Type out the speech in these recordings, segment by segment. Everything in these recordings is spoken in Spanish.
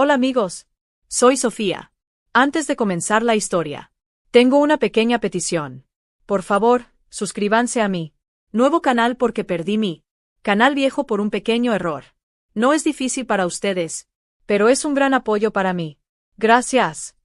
Hola amigos, soy Sofía. Antes de comenzar la historia, tengo una pequeña petición. Por favor, suscríbanse a mi nuevo canal porque perdí mi canal viejo por un pequeño error. No es difícil para ustedes, pero es un gran apoyo para mí. Gracias.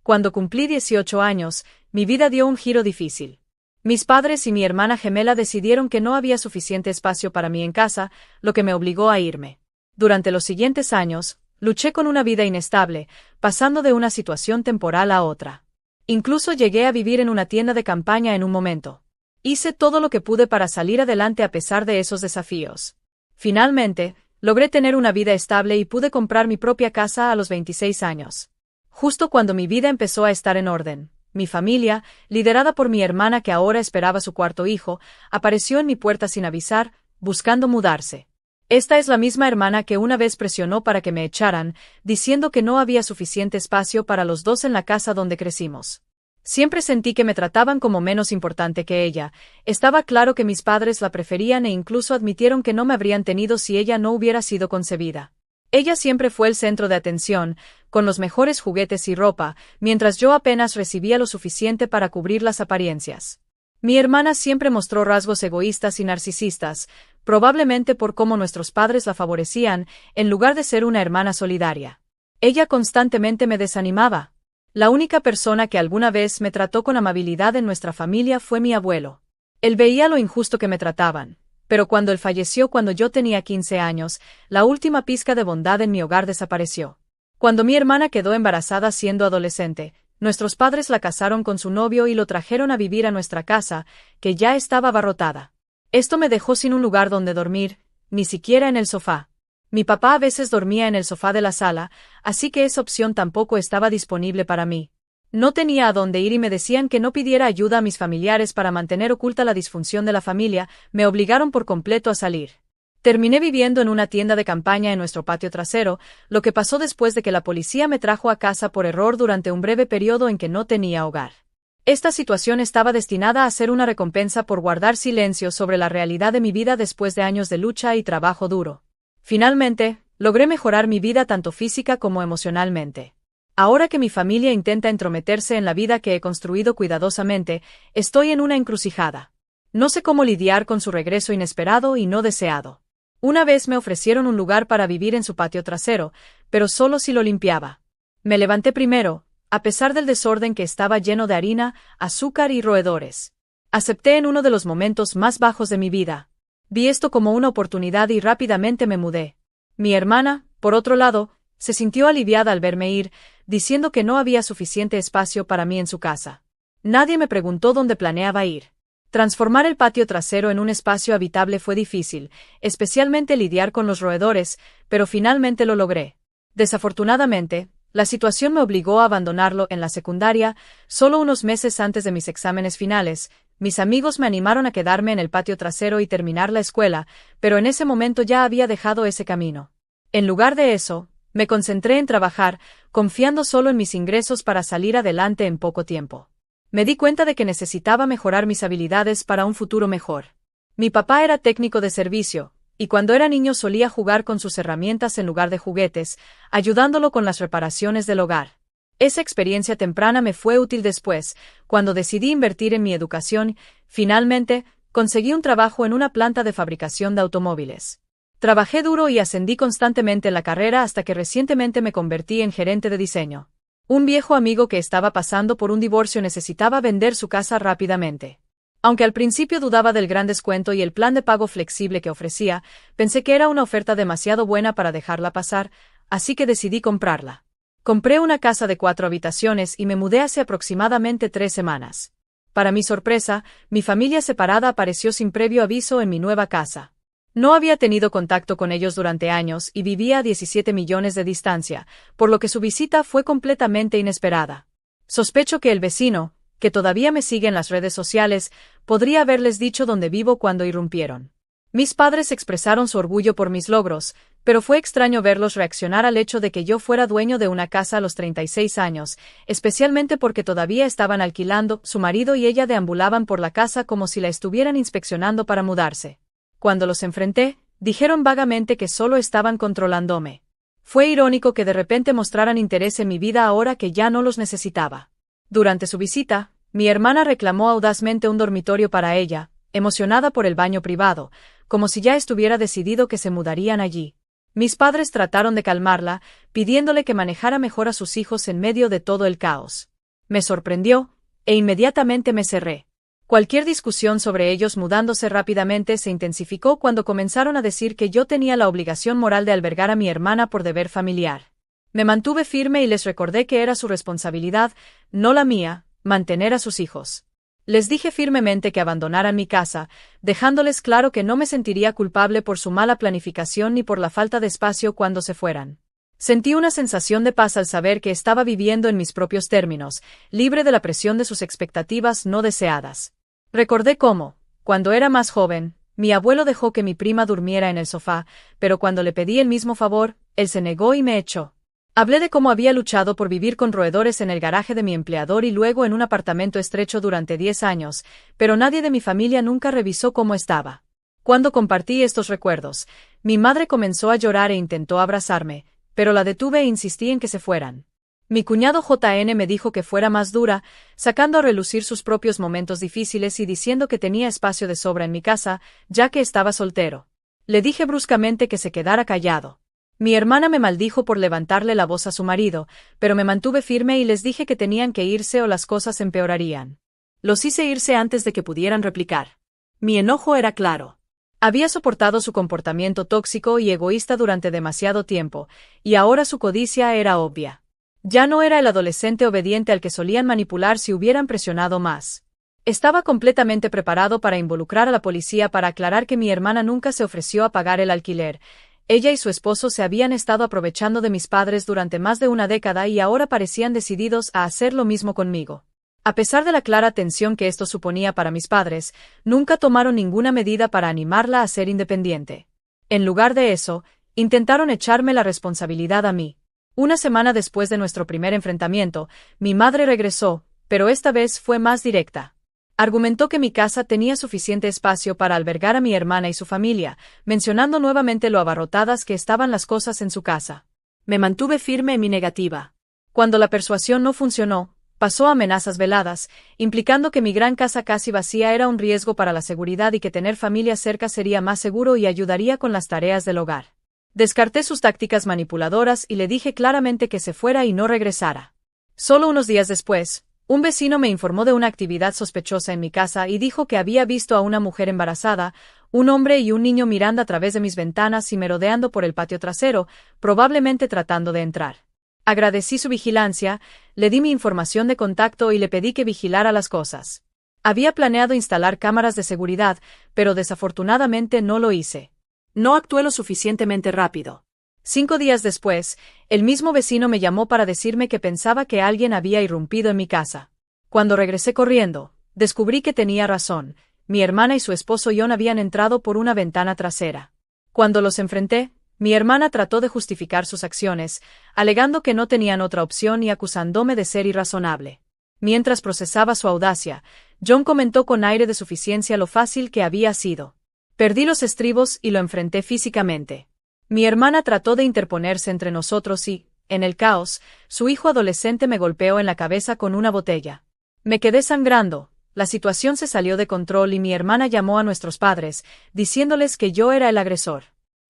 Cuando cumplí 18 años, mi vida dio un giro difícil. Mis padres y mi hermana gemela decidieron que no había suficiente espacio para mí en casa, lo que me obligó a irme. Durante los siguientes años, luché con una vida inestable, pasando de una situación temporal a otra. Incluso llegué a vivir en una tienda de campaña en un momento. Hice todo lo que pude para salir adelante a pesar de esos desafíos. Finalmente, logré tener una vida estable y pude comprar mi propia casa a los 26 años. Justo cuando mi vida empezó a estar en orden, mi familia, liderada por mi hermana que ahora esperaba su cuarto hijo, apareció en mi puerta sin avisar, buscando mudarse. Esta es la misma hermana que una vez presionó para que me echaran, diciendo que no había suficiente espacio para los dos en la casa donde crecimos. Siempre sentí que me trataban como menos importante que ella. Estaba claro que mis padres la preferían e incluso admitieron que no me habrían tenido si ella no hubiera sido concebida. Ella siempre fue el centro de atención, con los mejores juguetes y ropa, mientras yo apenas recibía lo suficiente para cubrir las apariencias. Mi hermana siempre mostró rasgos egoístas y narcisistas, probablemente por cómo nuestros padres la favorecían, en lugar de ser una hermana solidaria. Ella constantemente me desanimaba. La única persona que alguna vez me trató con amabilidad en nuestra familia fue mi abuelo. Él veía lo injusto que me trataban, pero cuando él falleció cuando yo tenía 15 años, la última pizca de bondad en mi hogar desapareció. Cuando mi hermana quedó embarazada siendo adolescente, nuestros padres la casaron con su novio y lo trajeron a vivir a nuestra casa, que ya estaba abarrotada. Esto me dejó sin un lugar donde dormir, ni siquiera en el sofá. Mi papá a veces dormía en el sofá de la sala, así que esa opción tampoco estaba disponible para mí. No tenía a dónde ir y me decían que no pidiera ayuda a mis familiares para mantener oculta la disfunción de la familia, me obligaron por completo a salir. Terminé viviendo en una tienda de campaña en nuestro patio trasero, lo que pasó después de que la policía me trajo a casa por error durante un breve periodo en que no tenía hogar. Esta situación estaba destinada a ser una recompensa por guardar silencio sobre la realidad de mi vida después de años de lucha y trabajo duro. Finalmente, logré mejorar mi vida tanto física como emocionalmente. Ahora que mi familia intenta entrometerse en la vida que he construido cuidadosamente, estoy en una encrucijada. No sé cómo lidiar con su regreso inesperado y no deseado. Una vez me ofrecieron un lugar para vivir en su patio trasero, pero solo si lo limpiaba. Me levanté primero, a pesar del desorden que estaba lleno de harina, azúcar y roedores. Acepté en uno de los momentos más bajos de mi vida. Vi esto como una oportunidad y rápidamente me mudé. Mi hermana, por otro lado, se sintió aliviada al verme ir, diciendo que no había suficiente espacio para mí en su casa. Nadie me preguntó dónde planeaba ir. Transformar el patio trasero en un espacio habitable fue difícil, especialmente lidiar con los roedores, pero finalmente lo logré. Desafortunadamente, la situación me obligó a abandonarlo en la secundaria, solo unos meses antes de mis exámenes finales. Mis amigos me animaron a quedarme en el patio trasero y terminar la escuela, pero en ese momento ya había dejado ese camino. En lugar de eso, me concentré en trabajar, confiando solo en mis ingresos para salir adelante en poco tiempo. Me di cuenta de que necesitaba mejorar mis habilidades para un futuro mejor. Mi papá era técnico de servicio, y cuando era niño solía jugar con sus herramientas en lugar de juguetes, ayudándolo con las reparaciones del hogar. Esa experiencia temprana me fue útil después, cuando decidí invertir en mi educación. Finalmente, conseguí un trabajo en una planta de fabricación de automóviles. Trabajé duro y ascendí constantemente en la carrera hasta que recientemente me convertí en gerente de diseño. Un viejo amigo que estaba pasando por un divorcio necesitaba vender su casa rápidamente. Aunque al principio dudaba del gran descuento y el plan de pago flexible que ofrecía, pensé que era una oferta demasiado buena para dejarla pasar, así que decidí comprarla. Compré una casa de 4 habitaciones y me mudé hace aproximadamente 3 semanas. Para mi sorpresa, mi familia separada apareció sin previo aviso en mi nueva casa. No había tenido contacto con ellos durante años y vivía a 17 millones de distancia, por lo que su visita fue completamente inesperada. Sospecho que el vecino, que todavía me sigue en las redes sociales, podría haberles dicho dónde vivo cuando irrumpieron. Mis padres expresaron su orgullo por mis logros, pero fue extraño verlos reaccionar al hecho de que yo fuera dueño de una casa a los 36 años, especialmente porque todavía estaban alquilando. Su marido y ella deambulaban por la casa como si la estuvieran inspeccionando para mudarse. Cuando los enfrenté, dijeron vagamente que solo estaban controlándome. Fue irónico que de repente mostraran interés en mi vida ahora que ya no los necesitaba. Durante su visita, mi hermana reclamó audazmente un dormitorio para ella, emocionada por el baño privado, como si ya estuviera decidido que se mudarían allí. Mis padres trataron de calmarla, pidiéndole que manejara mejor a sus hijos en medio de todo el caos. Me sorprendió, e inmediatamente me cerré. Cualquier discusión sobre ellos mudándose rápidamente se intensificó cuando comenzaron a decir que yo tenía la obligación moral de albergar a mi hermana por deber familiar. Me mantuve firme y les recordé que era su responsabilidad, no la mía, mantener a sus hijos. Les dije firmemente que abandonaran mi casa, dejándoles claro que no me sentiría culpable por su mala planificación ni por la falta de espacio cuando se fueran. Sentí una sensación de paz al saber que estaba viviendo en mis propios términos, libre de la presión de sus expectativas no deseadas. Recordé cómo, cuando era más joven, mi abuelo dejó que mi prima durmiera en el sofá, pero cuando le pedí el mismo favor, él se negó y me echó. Hablé de cómo había luchado por vivir con roedores en el garaje de mi empleador y luego en un apartamento estrecho durante 10 años, pero nadie de mi familia nunca revisó cómo estaba. Cuando compartí estos recuerdos, mi madre comenzó a llorar e intentó abrazarme, pero la detuve e insistí en que se fueran. Mi cuñado JN me dijo que fuera más dura, sacando a relucir sus propios momentos difíciles y diciendo que tenía espacio de sobra en mi casa, ya que estaba soltero. Le dije bruscamente que se quedara callado. Mi hermana me maldijo por levantarle la voz a su marido, pero me mantuve firme y les dije que tenían que irse o las cosas empeorarían. Los hice irse antes de que pudieran replicar. Mi enojo era claro. Había soportado su comportamiento tóxico y egoísta durante demasiado tiempo, y ahora su codicia era obvia. Ya no era el adolescente obediente al que solían manipular si hubieran presionado más. Estaba completamente preparado para involucrar a la policía para aclarar que mi hermana nunca se ofreció a pagar el alquiler. Ella y su esposo se habían estado aprovechando de mis padres durante más de una década y ahora parecían decididos a hacer lo mismo conmigo. A pesar de la clara tensión que esto suponía para mis padres, nunca tomaron ninguna medida para animarla a ser independiente. En lugar de eso, intentaron echarme la responsabilidad a mí. Una semana después de nuestro primer enfrentamiento, mi madre regresó, pero esta vez fue más directa. Argumentó que mi casa tenía suficiente espacio para albergar a mi hermana y su familia, mencionando nuevamente lo abarrotadas que estaban las cosas en su casa. Me mantuve firme en mi negativa. Cuando la persuasión no funcionó, pasó a amenazas veladas, implicando que mi gran casa casi vacía era un riesgo para la seguridad y que tener familia cerca sería más seguro y ayudaría con las tareas del hogar. Descarté sus tácticas manipuladoras y le dije claramente que se fuera y no regresara. Solo unos días después, un vecino me informó de una actividad sospechosa en mi casa y dijo que había visto a una mujer embarazada, un hombre y un niño mirando a través de mis ventanas y merodeando por el patio trasero, probablemente tratando de entrar. Agradecí su vigilancia, le di mi información de contacto y le pedí que vigilara las cosas. Había planeado instalar cámaras de seguridad, pero desafortunadamente no lo hice. No actué lo suficientemente rápido. 5 días después, el mismo vecino me llamó para decirme que pensaba que alguien había irrumpido en mi casa. Cuando regresé corriendo, descubrí que tenía razón. Mi hermana y su esposo John habían entrado por una ventana trasera. Cuando los enfrenté, mi hermana trató de justificar sus acciones, alegando que no tenían otra opción y acusándome de ser irrazonable. Mientras procesaba su audacia, John comentó con aire de suficiencia lo fácil que había sido. Perdí los estribos y lo enfrenté físicamente. Mi hermana trató de interponerse entre nosotros y, en el caos, su hijo adolescente me golpeó en la cabeza con una botella. Me quedé sangrando, la situación se salió de control y mi hermana llamó a nuestros padres, diciéndoles que yo era el agresor.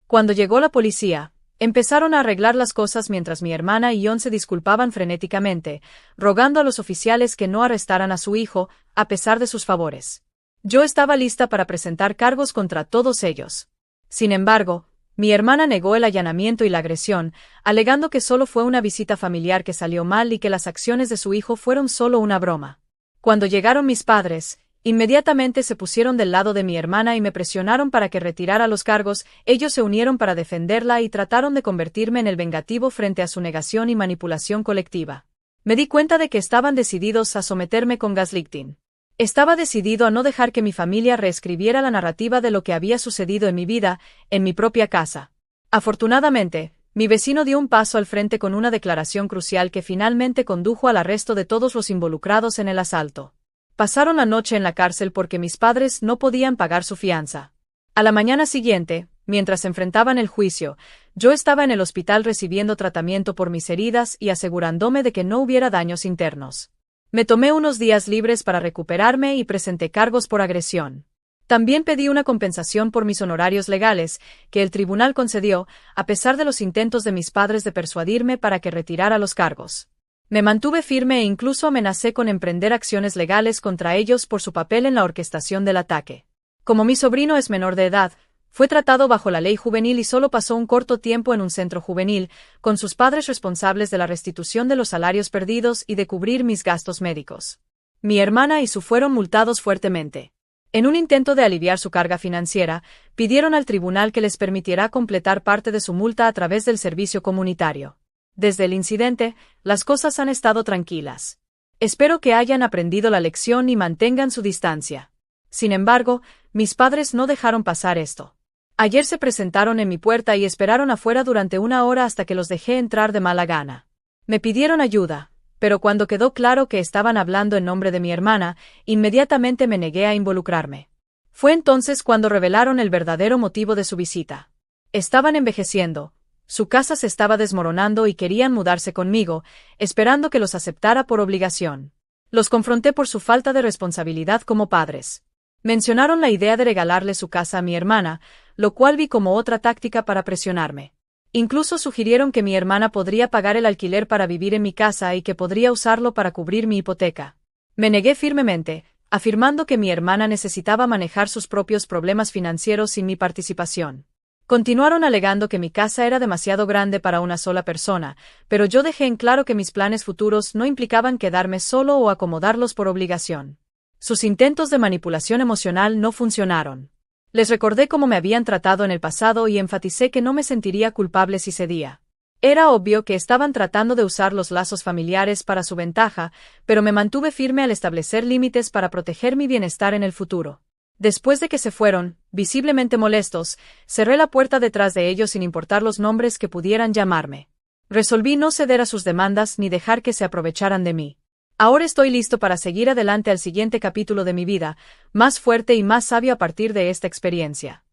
Cuando llegó la policía, empezaron a arreglar las cosas mientras mi hermana y John se disculpaban frenéticamente, rogando a los oficiales que no arrestaran a su hijo, a pesar de sus favores. Yo estaba lista para presentar cargos contra todos ellos. Sin embargo, mi hermana negó el allanamiento y la agresión, alegando que solo fue una visita familiar que salió mal y que las acciones de su hijo fueron solo una broma. Cuando llegaron mis padres, inmediatamente se pusieron del lado de mi hermana y me presionaron para que retirara los cargos. Ellos se unieron para defenderla y trataron de convertirme en el vengativo frente a su negación y manipulación colectiva. Me di cuenta de que estaban decididos a someterme con gaslighting. Estaba decidido a no dejar que mi familia reescribiera la narrativa de lo que había sucedido en mi vida, en mi propia casa. Afortunadamente, mi vecino dio un paso al frente con una declaración crucial que finalmente condujo al arresto de todos los involucrados en el asalto. Pasaron la noche en la cárcel porque mis padres no podían pagar su fianza. A la mañana siguiente, Mientras enfrentaban el juicio, yo estaba en el hospital recibiendo tratamiento por mis heridas y asegurándome de que no hubiera daños internos. Me tomé unos días libres para recuperarme y presenté cargos por agresión. También pedí una compensación por mis honorarios legales, que el tribunal concedió, a pesar de los intentos de mis padres de persuadirme para que retirara los cargos. Me mantuve firme e incluso amenacé con emprender acciones legales contra ellos por su papel en la orquestación del ataque. Como mi sobrino es menor de edad, fue tratado bajo la ley juvenil y solo pasó un corto tiempo en un centro juvenil, con sus padres responsables de la restitución de los salarios perdidos y de cubrir mis gastos médicos. Mi hermana y su fueron multados fuertemente. En un intento de aliviar su carga financiera, pidieron al tribunal que les permitiera completar parte de su multa a través del servicio comunitario. Desde el incidente, las cosas han estado tranquilas. Espero que hayan aprendido la lección y mantengan su distancia. Sin embargo, mis padres no dejaron pasar esto. Ayer se presentaron en mi puerta y esperaron afuera durante una hora hasta que los dejé entrar de mala gana. Me pidieron ayuda, pero cuando quedó claro que estaban hablando en nombre de mi hermana, inmediatamente me negué a involucrarme. Fue entonces cuando revelaron el verdadero motivo de su visita. Estaban envejeciendo, su casa se estaba desmoronando y querían mudarse conmigo, esperando que los aceptara por obligación. Los confronté por su falta de responsabilidad como padres. Mencionaron la idea de regalarle su casa a mi hermana, lo cual vi como otra táctica para presionarme. Incluso sugirieron que mi hermana podría pagar el alquiler para vivir en mi casa y que podría usarlo para cubrir mi hipoteca. Me negué firmemente, afirmando que mi hermana necesitaba manejar sus propios problemas financieros sin mi participación. Continuaron alegando que mi casa era demasiado grande para una sola persona, pero yo dejé en claro que mis planes futuros no implicaban quedarme solo o acomodarlos por obligación. Sus intentos de manipulación emocional no funcionaron. Les recordé cómo me habían tratado en el pasado y enfaticé que no me sentiría culpable si cedía. Era obvio que estaban tratando de usar los lazos familiares para su ventaja, pero me mantuve firme al establecer límites para proteger mi bienestar en el futuro. Después de que se fueron, visiblemente molestos, cerré la puerta detrás de ellos sin importar los nombres que pudieran llamarme. Resolví no ceder a sus demandas ni dejar que se aprovecharan de mí. Ahora estoy listo para seguir adelante al siguiente capítulo de mi vida, más fuerte y más sabio a partir de esta experiencia.